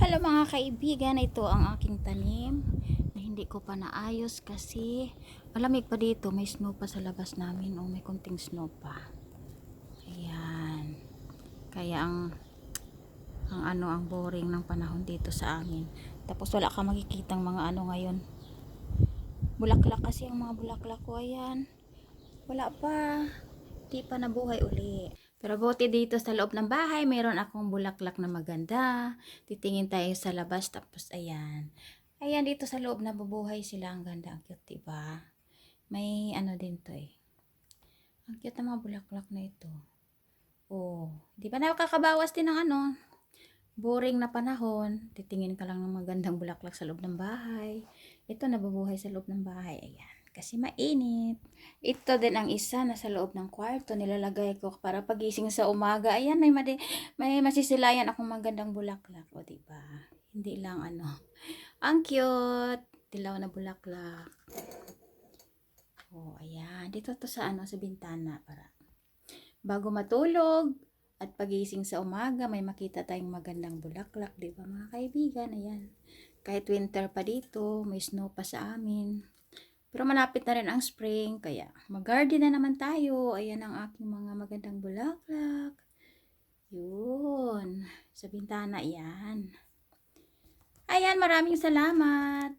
Hello mga kaibigan, ito ang aking tanim na hindi ko pa naayos kasi malamig pa dito, may snow pa sa labas namin o may konting snow pa. Ayan. Kaya ang boring ng panahon dito sa amin. Tapos wala ka makikitang mga ano ngayon. Bulaklak kasi ang mga bulaklak ko, ayan. Wala pa. Di pa nabuhay uli. Pero buti dito sa loob ng bahay, mayroon akong bulaklak na maganda. Titingin tayo sa labas, tapos ayan. Ayan, dito sa loob nabubuhay sila. Ang ganda, ang cute, diba? May ano din to eh. Ang cute ng mga bulaklak na ito. Oh, di ba nakakabawas din ng ano, boring na panahon. Titingin ka lang ng magandang bulaklak sa loob ng bahay. Ito nabubuhay sa loob ng bahay. Ayan. Kasi mainit. Ito din ang isa na sa loob ng kwarto. Nilalagay ko para pagising sa umaga. Ayan, may masisilayan akong magandang bulaklak. O, diba? Hindi lang ano. Ang cute. Dilaw na bulaklak. O, ayan. Dito to sa ano, sa bintana. Para bago matulog at pagising sa umaga, may makita tayong magandang bulaklak. Diba mga kaibigan? Ayan. Kahit winter pa dito, may snow pa sa amin. Pero malapit na rin ang spring, kaya mag-garden na naman tayo. Ayan ang aking mga magandang bulaklak. Yun. Sa bintana yan. Ayan, maraming salamat.